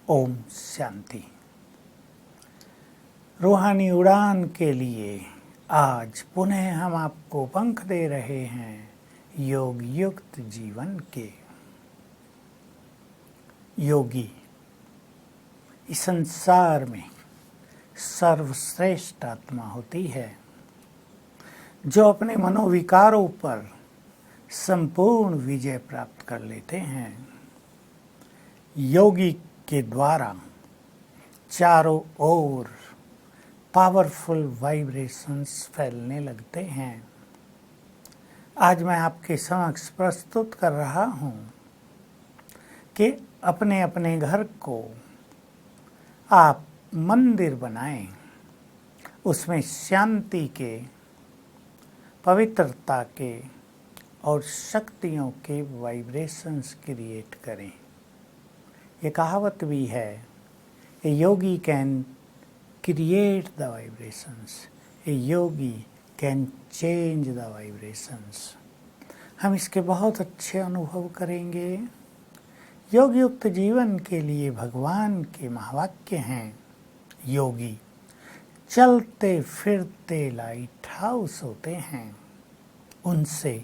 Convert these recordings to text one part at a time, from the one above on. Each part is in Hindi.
ओम शांति। रूहानी उड़ान के लिए आज पुनः हम आपको पंख दे रहे हैं योग युक्त जीवन के। योगी इस संसार में सर्वश्रेष्ठ आत्मा होती है जो अपने मनोविकारों पर संपूर्ण विजय प्राप्त कर लेते हैं। योगी के द्वारा चारों ओर पावरफुल वाइब्रेशंस फैलने लगते हैं। आज मैं आपके समक्ष प्रस्तुत कर रहा हूं कि अपने अपने घर को आप मंदिर बनाएं, उसमें शांति के, पवित्रता के और शक्तियों के वाइब्रेशंस क्रिएट करें। ये कहावत भी है, a yogi can create the vibrations, a yogi can change the vibrations. हम इसके बहुत अच्छे अनुभव करेंगे। योग युक्त जीवन के लिए भगवान के महावाक्य हैं, योगी चलते फिरते लाइट हाउस होते हैं। उनसे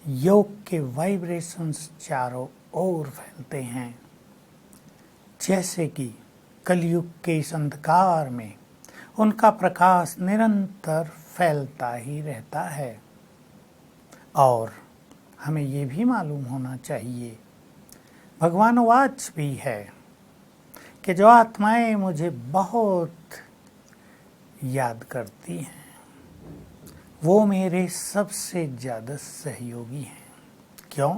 योग के वाइब्रेशंस चारों ओर फैलते हैं। जैसे कि कलयुग के इस अंधकार में उनका प्रकाश निरंतर फैलता ही रहता है। और हमें ये भी मालूम होना चाहिए, भगवान वाच भी है कि जो आत्माएं मुझे बहुत याद करती हैं वो मेरे सबसे ज़्यादा सहयोगी हैं। क्यों?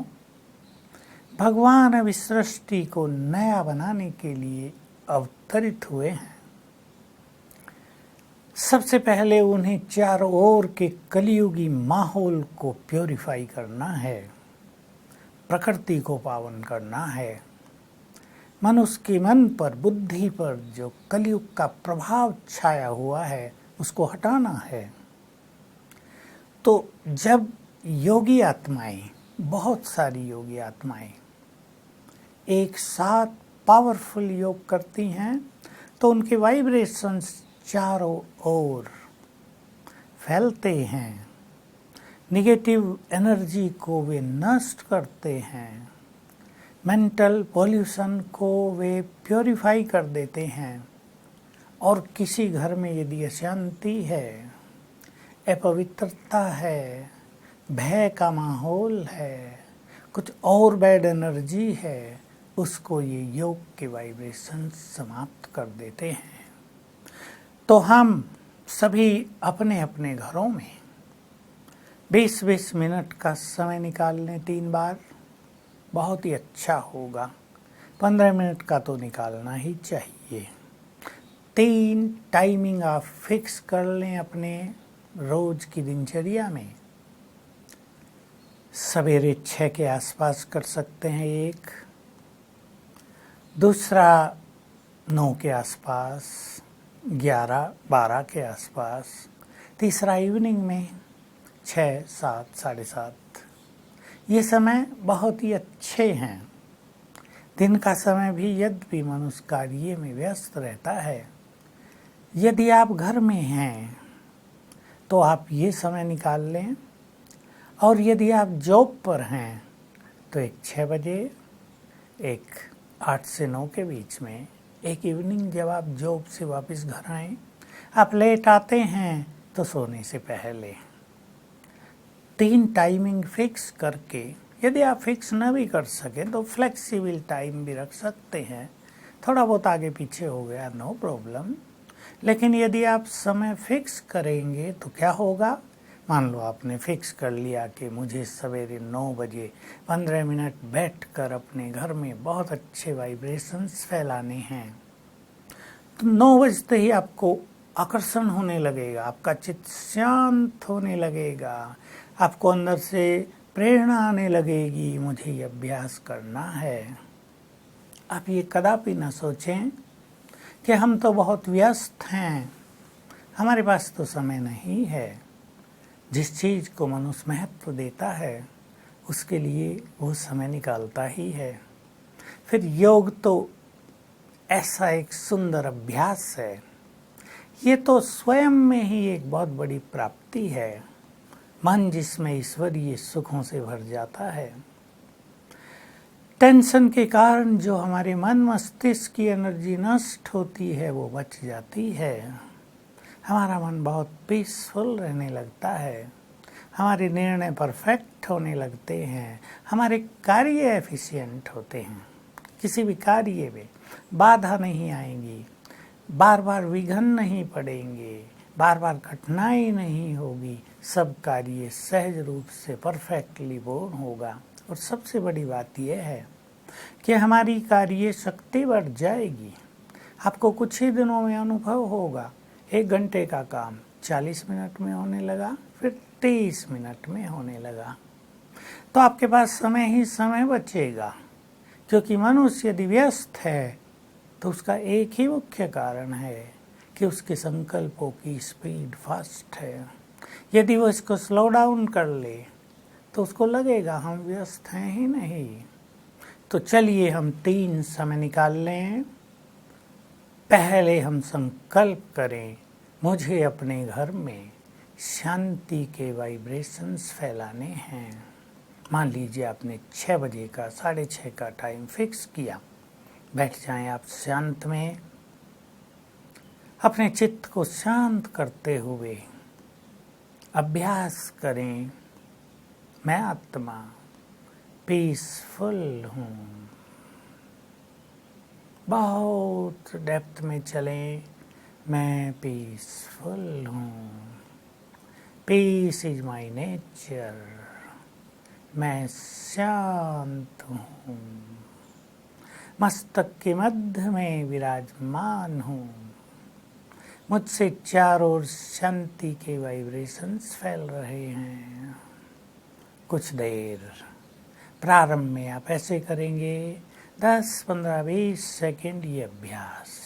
भगवान अब इस सृष्टि को नया बनाने के लिए अवतरित हुए हैं। सबसे पहले उन्हें चारों ओर के कलियुगी माहौल को प्योरीफाई करना है, प्रकृति को पावन करना है, मनुष्य के मन पर, बुद्धि पर जो कलियुग का प्रभाव छाया हुआ है उसको हटाना है। तो जब योगी आत्माएं, बहुत सारी योगी आत्माएं एक साथ पावरफुल योग करती हैं तो उनके वाइब्रेशंस चारों ओर फैलते हैं। निगेटिव एनर्जी को वे नष्ट करते हैं, मेंटल पॉल्यूशन को वे प्योरीफाई कर देते हैं। और किसी घर में यदि अशांति है, अपवित्रता है, भय का माहौल है, कुछ और बैड एनर्जी है, उसको ये योग के वाइब्रेशन समाप्त कर देते हैं। तो हम सभी अपने अपने घरों में 20-20 मिनट का समय निकाल लें 3 बार, बहुत ही अच्छा होगा। 15 मिनट का तो निकालना ही चाहिए। 3 टाइमिंग आप फिक्स कर लें अपने रोज की दिनचर्या में। सवेरे 6 के आसपास कर सकते हैं एक, दूसरा 9 के आसपास, 11-12 के आसपास, तीसरा इवनिंग में 6, 7, 7:30। ये समय बहुत ही अच्छे हैं। दिन का समय भी यद्यपि मनुष्य कार्य में व्यस्त रहता है, यदि आप घर में हैं तो आप ये समय निकाल लें। और यदि आप जॉब पर हैं तो एक 6 बजे, एक 8 से 9 के बीच में, एक इवनिंग जब आप जॉब से वापस घर आएं, आप लेट आते हैं तो सोने से पहले 3 टाइमिंग फिक्स करके, यदि आप फिक्स न भी कर सकें तो फ्लेक्सिबल टाइम भी रख सकते हैं। थोड़ा बहुत आगे पीछे हो गया, नो प्रॉब्लम। लेकिन यदि आप समय फिक्स करेंगे तो क्या होगा? मान लो आपने फिक्स कर लिया कि मुझे सवेरे 9 बजे 15 मिनट बैठकर अपने घर में बहुत अच्छे वाइब्रेशंस फैलाने हैं। तो 9 बजते ही आपको आकर्षण होने लगेगा, आपका चित्त शांत होने लगेगा, आपको अंदर से प्रेरणा आने लगेगी, मुझे ये अभ्यास करना है। आप ये कदापि न सोचें कि हम तो बहुत व्यस्त हैं, हमारे पास तो समय नहीं है। जिस चीज़ को मनुष्य महत्व देता है उसके लिए वो समय निकालता ही है। फिर योग तो ऐसा एक सुंदर अभ्यास है। ये तो स्वयं में ही एक बहुत बड़ी प्राप्ति है। मन जिसमें ईश्वरीय सुखों से भर जाता है। टेंशन के कारण जो हमारे मन मस्तिष्क की एनर्जी नष्ट होती है वो बच जाती है। हमारा मन बहुत पीसफुल रहने लगता है। हमारे निर्णय परफेक्ट होने लगते हैं। हमारे कार्य एफिशिएंट होते हैं। किसी भी कार्य में बाधा नहीं आएंगी, बार बार विघ्न नहीं पड़ेंगे, बार बार कठिनाई नहीं होगी। सब कार्य सहज रूप से परफेक्टली बोर्न होगा। और सबसे बड़ी बात यह है कि हमारी कार्य शक्ति बढ़ जाएगी। आपको कुछ ही दिनों में अनुभव होगा, 1 घंटे का काम 40 मिनट में होने लगा, फिर 30 मिनट में होने लगा। तो आपके पास समय ही समय बचेगा। क्योंकि मनुष्य यदि व्यस्त है तो उसका एक ही मुख्य कारण है कि उसके संकल्पों की स्पीड फास्ट है। यदि वो इसको स्लो डाउन कर ले तो उसको लगेगा हम व्यस्त हैं ही नहीं। तो चलिए हम 3 समय निकाल लें। पहले हम संकल्प करें, मुझे अपने घर में शांति के वाइब्रेशंस फैलाने हैं। मान लीजिए आपने 6 बजे का 6:30 का टाइम फिक्स किया। बैठ जाएं आप शांत में। अपने चित्त को शांत करते हुए अभ्यास करें, मैं आत्मा पीसफुल हूँ। बहुत डेप्थ में चलें, मैं पीसफुल हूँ। Peace is my nature. मैं शांत हूँ। मस्तक के मध्य में विराजमान हूँ। मुझसे चारों ओर शांति के वाइब्रेशंस फैल रहे हैं। कुछ देर प्रारंभ में आप ऐसे करेंगे, 10, 15, 20 सेकेंड ये अभ्यास।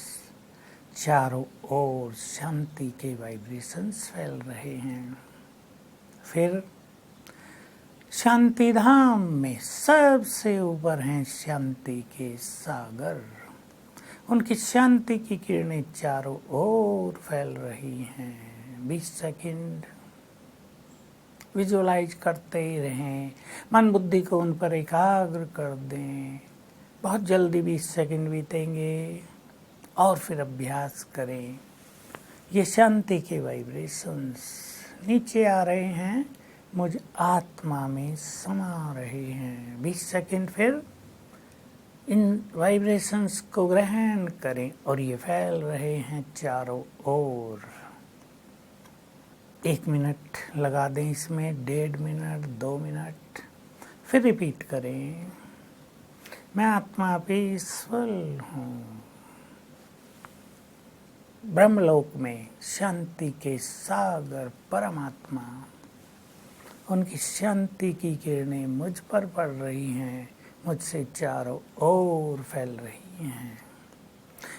चारों ओर शांति के वाइब्रेशंस फैल रहे हैं। फिर शांति धाम में सबसे ऊपर हैं शांति के सागर। उनकी शांति की किरणें चारों ओर फैल रही हैं। 20 सेकंड विजुअलाइज करते ही रहें। मन बुद्धि को उन पर एकाग्र कर दें। बहुत जल्दी 20 सेकंड बीतेंगे और फिर अभ्यास करें। ये शांति के वाइब्रेशंस नीचे आ रहे हैं, मुझ आत्मा में समा रहे हैं। 20 सेकंड फिर इन वाइब्रेशंस को ग्रहण करें और ये फैल रहे हैं चारों ओर। 1 मिनट लगा दें इसमें, 1.5 मिनट, 2 मिनट, फिर रिपीट करें, मैं आत्मा पीसफुल हूँ। ब्रह्मलोक में शांति के सागर परमात्मा, उनकी शांति की किरणें मुझ पर पड़ रही हैं, मुझसे चारों ओर फैल रही हैं।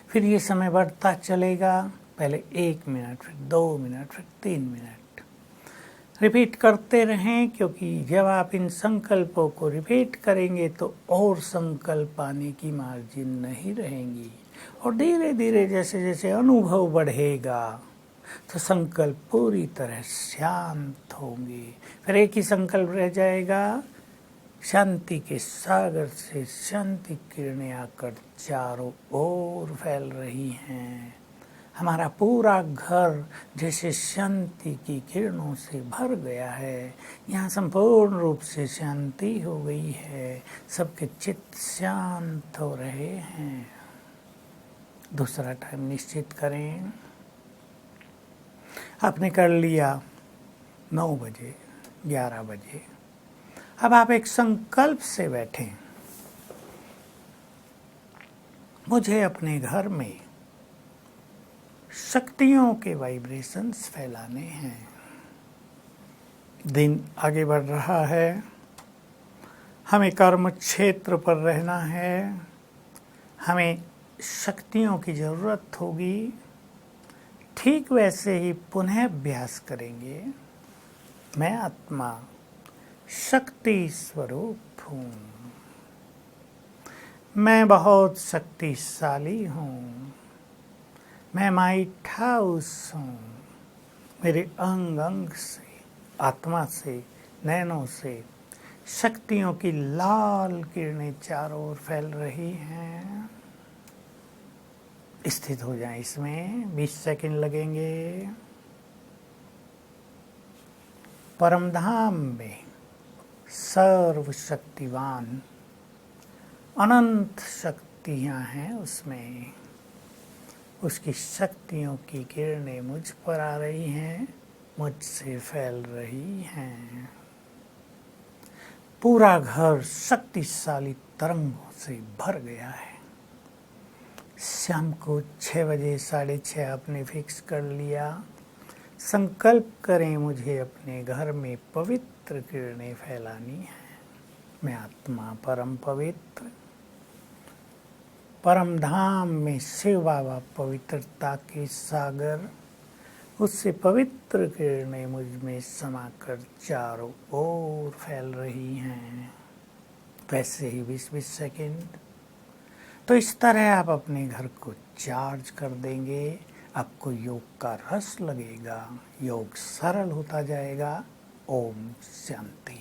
फिर ये समय बढ़ता चलेगा। पहले 1 मिनट, फिर 2 मिनट, फिर 3 मिनट रिपीट करते रहें। क्योंकि जब आप इन संकल्पों को रिपीट करेंगे तो और संकल्प आने की मार्जिन नहीं रहेंगी। और धीरे धीरे जैसे जैसे अनुभव बढ़ेगा तो संकल्प पूरी तरह शांत होंगे। फिर एक ही संकल्प रह जाएगा, शांति के सागर से शांति किरणें आकर चारों ओर फैल रही हैं। हमारा पूरा घर जैसे शांति की किरणों से भर गया है। यहाँ संपूर्ण रूप से शांति हो गई है। सबके चित्त शांत हो रहे हैं। दूसरा टाइम निश्चित करें। आपने कर लिया 9 बजे, 11 बजे। अब आप एक संकल्प से बैठें, मुझे अपने घर में शक्तियों के वाइब्रेशंस फैलाने हैं। दिन आगे बढ़ रहा है, हमें कर्म क्षेत्र पर रहना है, हमें शक्तियों की ज़रूरत होगी। ठीक वैसे ही पुनः अभ्यास करेंगे, मैं आत्मा शक्ति स्वरूप हूँ। मैं बहुत शक्तिशाली हूँ, मैं माइट हाउस हूँ। मेरे अंग अंग से, आत्मा से, नैनों से शक्तियों की लाल किरणें चारों ओर फैल रही हैं। स्थित हो जाएं, इसमें 20 सेकंड लगेंगे। परमधाम में सर्वशक्तिवान अनंत शक्तियां हैं, उसमें उसकी शक्तियों की किरणें मुझ पर आ रही हैं, मुझसे फैल रही हैं। पूरा घर शक्तिशाली तरंगों से भर गया है। शाम को 6 बजे 6:30 आपने फिक्स कर लिया। संकल्प करें, मुझे अपने घर में पवित्र किरणें फैलानी है। मैं आत्मा परम पवित्र, परम धाम में शिव बाबा पवित्रता के सागर, उससे पवित्र किरणें मुझ में समाकर चारों ओर फैल रही हैं। वैसे ही 20-20 सेकंड। तो इस तरह आप अपने घर को चार्ज कर देंगे। आपको योग का रस लगेगा, योग सरल होता जाएगा। ओम शांति।